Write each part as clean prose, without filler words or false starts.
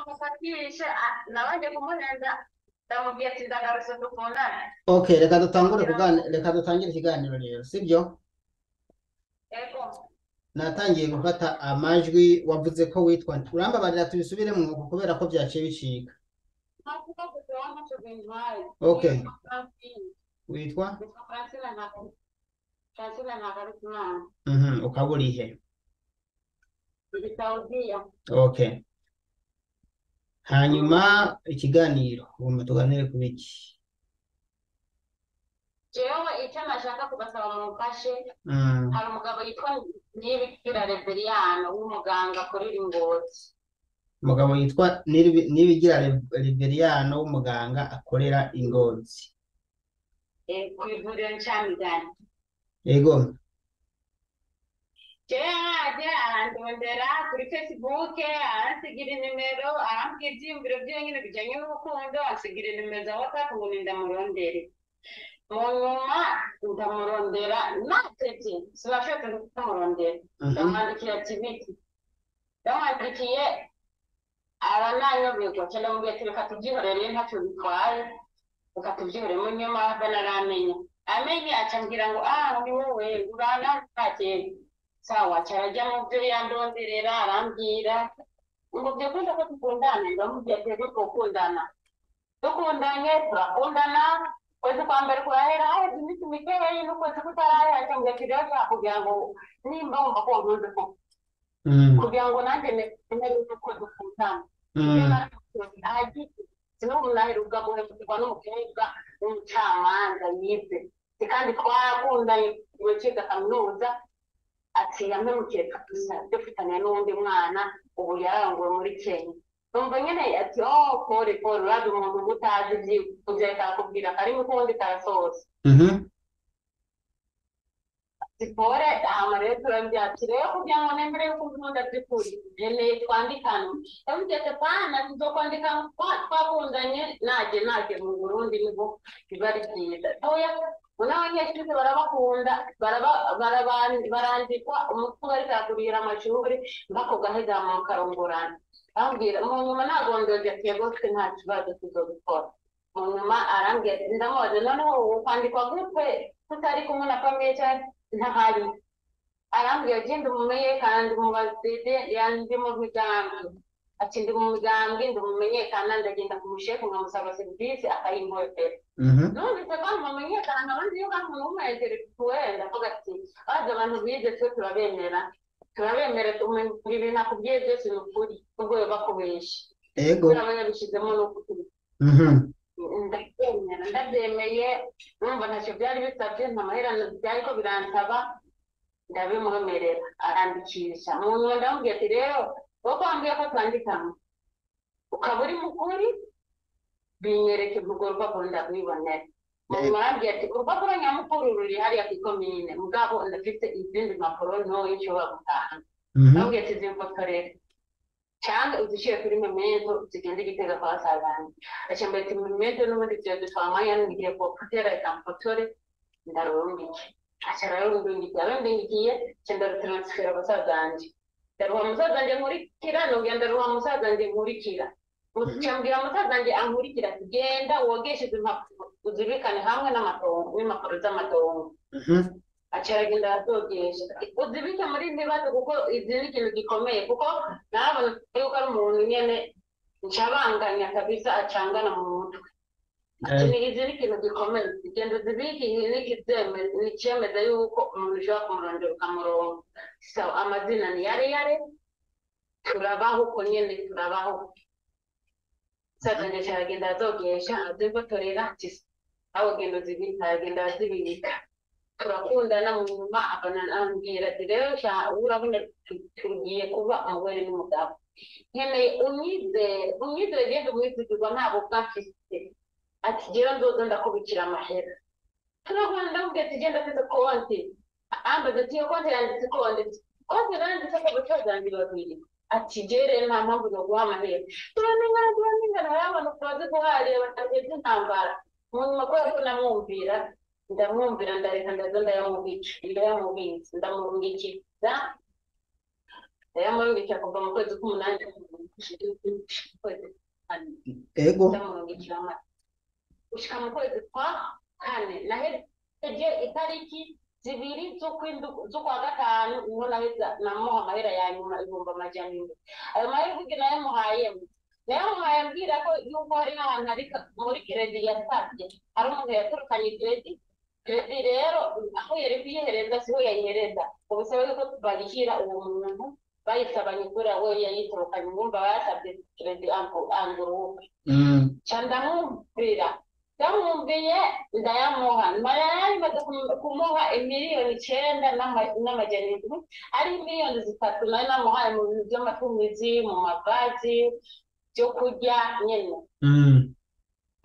akamufatisha nabanje kumuhenda ndamubwiye ati ndagarutse dukundane. Okay, kugira ngo reka dutangire ikiganiro rero, sibyo? ego Natangiye gufata amajwi wavuze ko witwa urambabarira tubisubiremo kubera ko byaciye bicika. navuga ko tuwanga tubintwaye Okay, yitwa Francine witwa yitwa Francine Ntakarutimana ukaba urihe? Saudiya. Okay, hanyuma ikiganiro ubu tuganire ku biki? Jewe icyo nashaka kubasaba mumfashe, Mm, hari umugabo yitwa Niyibigira Reveriyano w'umuganga kuri Ngozi. umugabo yitwa Nibigira Reveriyano w'umuganga akorera Ingozi. Ku ivuriro Ncamigani. Yego. Jewe yaje arandondera kuri Facebook, aransigira inimero, arambwira ivyiyumviro vyiwe nyene bijanye n'urukundo, ansigira inimero za WhatsApp ngo ndamurondere. Mu nyuma ndamurondera natevye, sinashoboye kumurondera. Ndamwandikira ati biki, ndamwandikiye arananyobegwa, ca ndamubwira ati reka tuvyihorere ntaco bitwaye, reka tuvyihorere. Mu nyuma naramenya, amenye aca ambwira ngo ni wowe urana ntakenda. Sawa, carajya mu vyo yandonderera arambwira ngo vyakunda ko dukundana, ndamubwira ati rero twokundana. Dukundanye turakundana, kwezi kwa mbere kurahera haheze iminsi mikeyi, n'ukwezi kutarahera aca ambwira ati rero nshaka kugira ngo nimba wumva ko wankunze koko, kugira ngo nanjye nemere yuko dukundana. Sinumva naheruka guhemukirwa n'umukobwa w'umucamanza yize, kandi twarakundanye mu ciga kaminuza, ati yampemukiye kabisa dufitanye n'uwundi mwana ubu yararongowe muri Kenya. Numva nyene ati pole urazi umuntu utazi ivyo akakubwira kari mu kundi karasoza. Sipore hama rero turabwira ati rero kugira ngo nemere yuko nkunda by'ukuri nkeneye twandikane. Ndamubwira ati pana tuzokwandika twakundanye naje mu Burundi niho biba ari byiza. Oya n'abanyeshuri barabakunda barandikwa umutwe bariko arakurira amashuri mbako gaheza mu karongorana. Ambwira mu nyuma nagondeze ati yegose nta kibazo tuzobikora. Mu nyuma arambwira ati ndamubaza noneho kwandikwa gutwe tutari kumwe na famille cyane ntahari. Arambwira ati ndi umumenyekana mu bazide yandi mu migambi, ati ndi mu migambi ndi umumenyekana ndagenda ku mushefu nkamusaba serivisi akayimporera. Numvise ko mumenyekana abandi yo kandi umuntu w'umunyaintellectuel ndavuga ati abaza abantu bize twe turabemera ibintu akubwiye byose ni ukuri ubwo bakubesha. Yego. Kubera aba yabishizemo n'ukuri. Ndabyemeye, numva ntacyo byari bisabye, nta mahera byari ko biransaba, ndabimwemerera arandikisha. Mu nyuma ndamubwira ati rero wowe wambwiye ko twandikana ukaba uri mukuri binyereke urwo rupapuro ndakwibonera. Mu nyuma arambwira ati urupapuro nyamukuru ruri hariya ku ikomine mugabo ndafite izindi mpapuro ntoya nshobora gutahana. Ndamubwira ati zimfotorere cyangwa uzishyire kuri memento zigenda igitega kwa basazanjye. Acambwira ati memento n'ubundi vyodutwara umwanya ngiye gutera ikampotore ndarungike. Aca ararungikiye ca ndarutransfera basazanje. Ndaruha musazanje nkurikira nongera ndaruha musazanje nkurikira. Ucambwira musazanje ankurikira ati genda wogeshe izo mpapuro uzibikane hamwe n'impapuro z'amatongo. Aca aragenda arazogesha uzibike muri ndibazo kuko izi ni ikintu gikomeye, kuko narabona yuko ari umuntu nyene ncabanganya kabisa acangana mu mutwe. Ati izi ni ikintu gikomeye, igenda uzibike nicemeza yuko umuntu ushobora kumurondera ukamuronka. So amazina ni yare turabaho uko nyene turabaho. Musazanje aragenda azogesha azifotorera ati aho genda uzibika, aragenda arazibika. Turakundana mu nyuma akanambwira ati rero urabona tugiye kuba umugore n'umugabo, nkeneye unyizere genda umwizigirwa ntabwo bwafise. Ati jyewe nzoza ndakubikira amahera. Turakundana ndamubwira ati genda afite konti, ambaza ati iyo konti yanditse konti yanditse ko bacazanjye babiri. Ati jere nta mpamvu no guha amahera. Turamengana yabona turaze guharira batageze intambara. Mu nyuma kubera ko ndamwumvira ndareka ndaza ndayamubitsa ndamurungikiza ndayamurungikira kuva mu kwezi k'umunani kwezi kane ego ndamurungikira amata gushika mu kwezi kwa kane nahereje itariki zibiri z'ukwa gatanu niho naheza namuha amahera ya nyuma 1,700 ayo mahera kugira nayamuhaye ambwira ko yuko hari n'ahantu ari muri kredi yasabye hari umuntu yaturukanye kredi rero aho yari kuyihereza siho yayihereza ubusaba yuko bagishyira uwo muntu bayisabanye kubera we yayiturukanye ngumva bayasabye kredi anguruke ndamwumviye ndayamuha mara yari maze kumuha 1,900,000 ari 3 nari namuhaye mu bintu by'amatumizi mu mavazi byo kurya nyene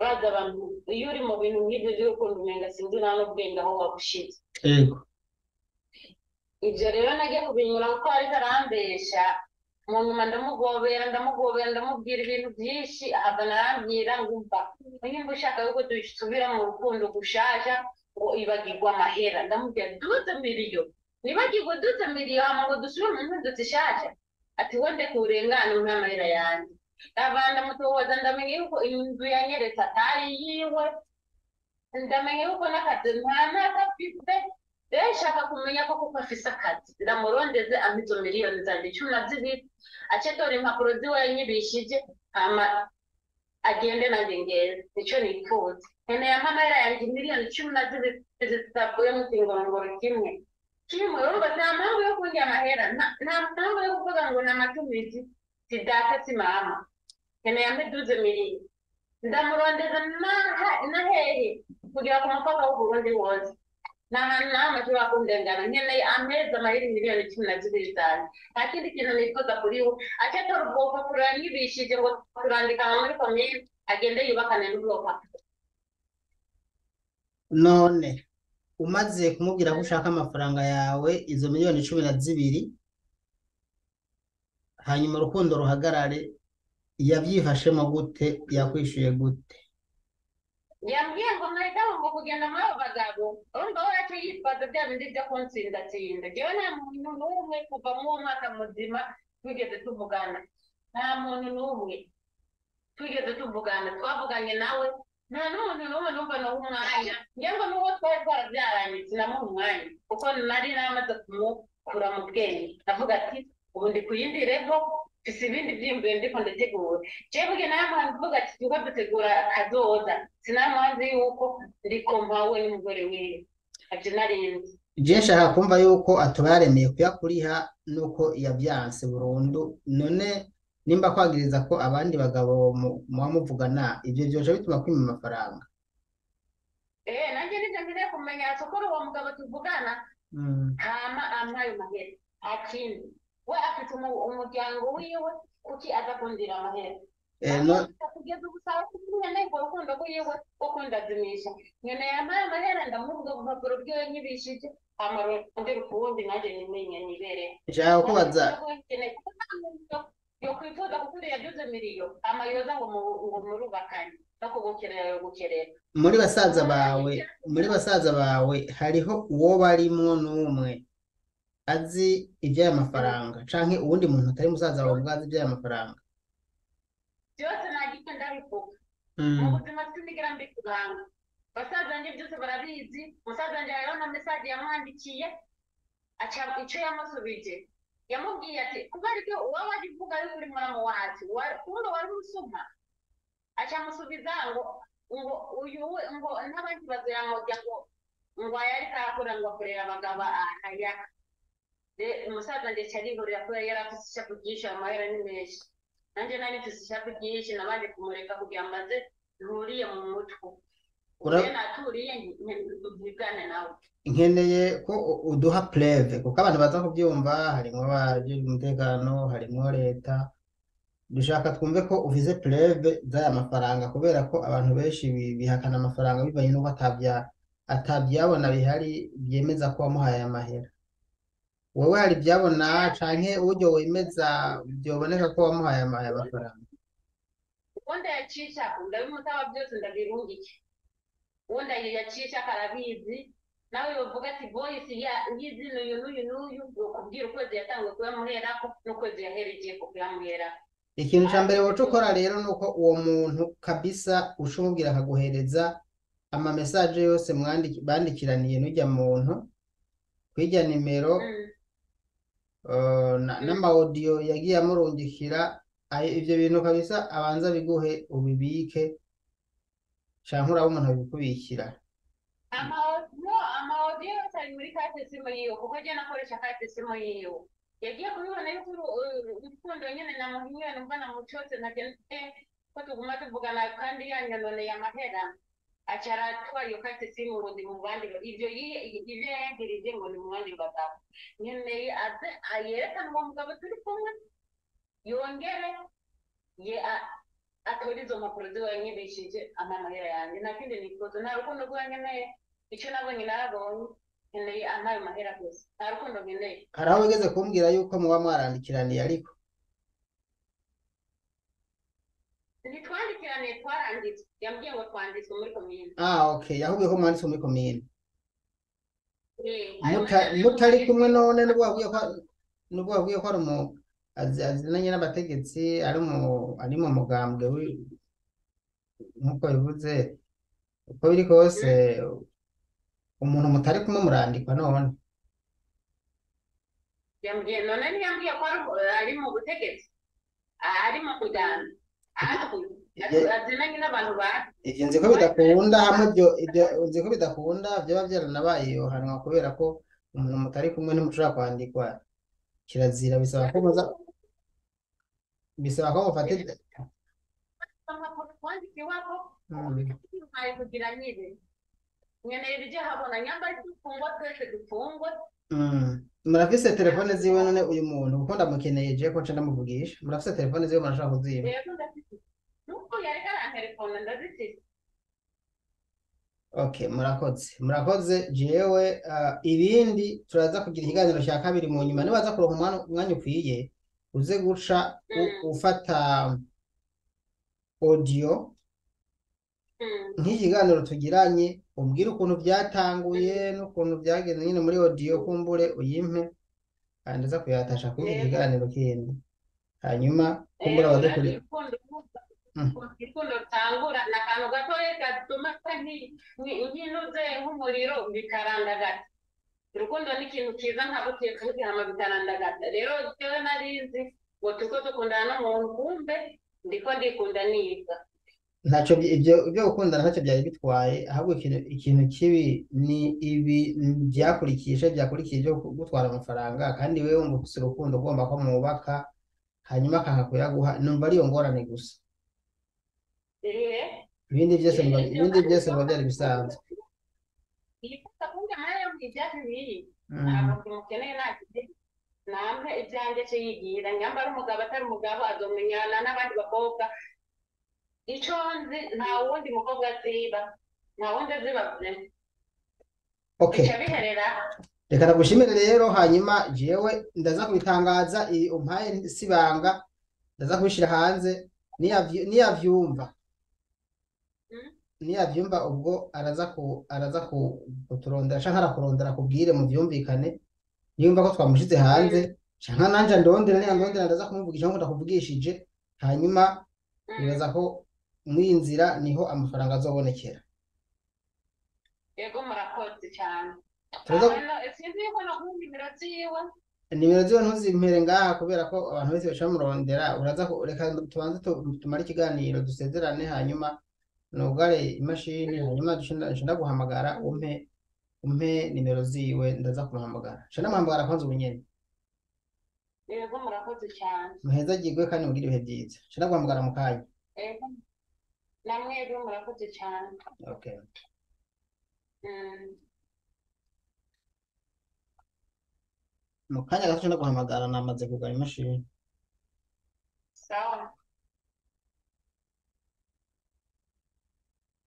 baza abantu iyo uri mu bintu nk'ibyo by'urukundo umenga sinzi nta n'ubwenge aho wabushize ego ibyo rero nagiye kubinyura kuko ariko arambesha mu nyuma ndamugobera ndamubwira ibintu byinshi ahava narambwira ngumva nimba ushaka yuko dusubira mu rukundo gushasha ngo ibagirwa amahera ndamubwira 12 miliyoni nibagirwa 12 miliyoni hama ngo dusubire mu nkundo zishasha ati wende kurengana umwe amahera yanjye ndavanda mutohoza ndamenye yuko inzu yanyeretse atari yiwe ndamenye yuko n'akazi ntakafite rero nshaka kumenya ko kuko afise akazi ndamurondeze amizo miliyoni zanjye 12 ace dore impapuro ziwe yanyibishije hama agende nanjye ngeze nicyo nifuza nkeneye amahera yanjye miliyoni 12 zitavuye mu kingorongoro kimwe urumva nta mpamvu yo kunjya amahera nta mpamvu yo kuvuga ngo ni amatumizi sidata si mama nkeneye 12 miliyoni ndamurondeza na hehe kugira ku mupaka w'uburundi wose nama turakundengana nkeneye amezi amahera miliyoni 12 zanjye nta kindi kintu nifuza kuri we ace tora ubwo bupapuro yanyibishije ngo turandika muri komine agende yubakane n'ubwoko none umaze kumubwira ko ushaka amafaranga yawe izo miliyoni 12 hanyuma urukundo ruhagarare yabyifashemo gute yakwishuye gute yambwiye ngo mwahitamo ngo kugenda muri abo bagabo urumva we yaciye yitwaza bya bindi byo kunsindatsinda jewe nta muntu n'umwe kuva mu mwaka muzima twigeze tuvugana nta muntu n'umwe twigeze tuvugana twavuganye nawe nta n'umuntu n'umwe numva naho umwanya ngira ngo n'uwo twari twarabyaranye sinamuha umwanya kuko nari namaze kumukura mu bwenge avuga ati ubu ndi ku yindi level mfise ibindi vyiyumviro ndiko ndategura jewe nawe mpamvu mvuga ati tuko dutegura kazoza sinamuhanzi yuko ndiko mpawe n'umugore wiwe avyo narinzi je nshaka kumva yuko atubaremeye kuyakuriha nuko yabyanse burundu none nimba kwagiriza ko abandi bagabo muamuvugana ibyo byoje bituma kwima amafaranga nanjye nivyo nkeneye kumenya sokoro uwo mugabo tuvugana hama ampaye mahera akindi we afite umuryango wiwe kuki azakundira amahera kugeza ubusaba kukumenya neza urukundo rwiwe wo kundazimisha nkeneye ampaye amahera ndamuvuga ku rupapuro rwiwe nyibishije amarondera ukuwundi nanjye nimenye nibere nshaka kubaza yo kwifuza kukuriya 12 miliyoni amayoza ngo murubakanye no kugukerera gukerera muri basaza bawe hariho uwo barimwo n'umwe azi iby'aya mafaranga canke uwundi muntu atari musaza wawe bwazi iby'aya mafaranga byose nagike ndabivuga mu buzima sinigera mbikuganga basaza njye byose barabizi musaza njye rero na message yamwandikiye aca icyo yamusubije yamubwiye ati kuba ariko uwaba avuga ari kuri muramu wacu kumbe wari usuma aca musubiza ngo uyu ngo n'abandi bazoyamujya ngo yari kakora ngo akorera abagabo aya umusaza njye cyarihurira ko yari afite ishapu ryinshi amahera ni menshi nanjye nari mfite ishapu ryinshi nabanje kumureka kugira ngo maze nturiye mu mutwe naturiye ntibigane nawe nkeneye ko uduha preve kuko abantu baza kubyumva harimo abajejwe umutekano harimo leta dushaka twumve ko uvize preve z'aya mafaranga kubera ko abantu benshi bihakana amafaranga bivanye n'uko atabyabona bihari byemeza ko wamuhaye amahera wowe hari byabona canke uburyo wemeza byoboneka ko wamuhaye amafaranga ubundi yacisha ndabimutaba byose ndabirungike ubundi yacisha karabizi nawe bavuga ati voice y'izina uyu n'uyu n'uyu ukubwira ukwezi yatangiye kuyamuherako n'ukwezi yaherekeye ku kuyamuherako. ikintu ca mbere woca ukora rero nuko uwo muntu kabisa uca umubwira akaguhereza ama message yose bandikiraniye n'ujya muntu kw'ijya nimero n'ama audio yagiye amurungikira ivyo bintu kabisa abanza biguhe ubibike canke uraba umuntu abikubikira. Amaaudio yose ari muri karte simu yiwe kuko je nakoresha karte simu yiwe yagiye kubibona yuko urukundo nyene namuhinywe numva namucotse nagende ko tuguma tuvugana kandi yanyanoneye amahera aca aratwara iyo karte simu ngo ndi mu bandi ivyo yangirije ngo ni mu bandi bagabo nkeneye aze ayerekane uwo mugabo turi kumwe yongere atora izo mpapuro ziwe yanyibishije amahera yanjye nta kindi nikoze nta rukundo rwankeneye icyo nabonye narabonye nkeneye ampaye mahera gusa nta rukundo nkeneye. Hari aho wigeze kumbwira yuko muba mwarandikiraniye ariko ntitwandikiraniye twaranditse yambwiye ngo twanditswe muri komine. Okay yahubwiye ko mwanditswe muri komine mutari kumwe none nubwo wabwiye ko ari azinanye n'abategetsi ari mu mugambwe nk'uko bivuze uko biri kose umuntu mutari kumwe murandikwa none yambwiye none ntiyambwiye ko ari mu butegetsi ari mu kujyana azinanye n'abantu ivyo nzi ko bidakunda hamwe nzi ko bidakunda vyoba vyaranabaye yohanwa kubera ko umuntu mutari kumwe ntimushobora kwandikwa kirazira bisaba ko mufate twandikiwako kugira nyine nkeneye ibyo habona nyamba dufungwa twese dufungwe. Murafise telefone ziwe none uyu muntu kuko ndamukeneye je ko nca ndamuvugisha murafise telefone ziwe murashaka kuziba nuko yari telefone ndazifise. Okay murakoze jewe ibindi turaza kugira ikiganiro cya kabiri mu nyuma nibaza kuronka umwanya ukwiye uze guca ufata audio nk'ikiganiro tugiranye umbwire ukuntu byatanguye n'ukuntu byagenze nyine muri audio kumbure uyimpe kandi aza kuyatasha kuri iki kiganiro kindi hanyuma kumbura abadukuri ikundo tangura na kantu gatoya gatuma nkinuze nk'umuriro bikarandagata. Urukundo ni ikintu cyiza ntabwo kugihama bikarandagata rero jewe narizi ngo tuko dukundana n'umuntu kumbe ndiko ndikunda niga ntacyo ibyo gukundana ntacyo byari bitwaye ahubwo ikintu kibi ni ibi byakurikiye byo gutwara amafaranga kandi wewe wumva ufise urukundo ugomba ko mwubaka hanyuma akanka kuyaguha numva ariyo ngorane gusa ibindi byose biba byari bisanzwe. namwe ibyanjye cyo yigira nyamba ari umugabo atari umugabo azomenyana n'abandi bakobwa icyo nzi nta wundi mukobwa aziba nta wundi aziba biherera. Reka nagushimire rero hanyuma jewe ndaza kubitangaza umpaye sibanga ndaza kubishira hanze niyavyumva ubwo araza kuturondera canke arakurondera kubwire mu vyumvikane niyumva ko twamushize hanze canke nanje ndondera ndaza kumuvugisha ngo ndakuvugishije hanyuma nibaza ko mwinzira niho amafaranga azobonekera. Yego murakoze cyane. Sinzi yuko nakumva nimero ziwe ntuzimpere ngaha kubera ko abantu bose bacamurondera uraza reka tubanze tumare ikiganiro dusezerane hanyuma nugare imashini hanyuma nshanda guhamagara umpe nimero ziwe ndaza kumuhamagara nshanda muhamagara kwanza ubunyene. Yego murakoze cyane. Muheza gigwe kandi mugira ibihe byiza nshanda guhamagara mu kanya. Yego namwe yego murakoze cyane. Okay. Mu kanya gato nshanda guhamagara namaze kugara imashini.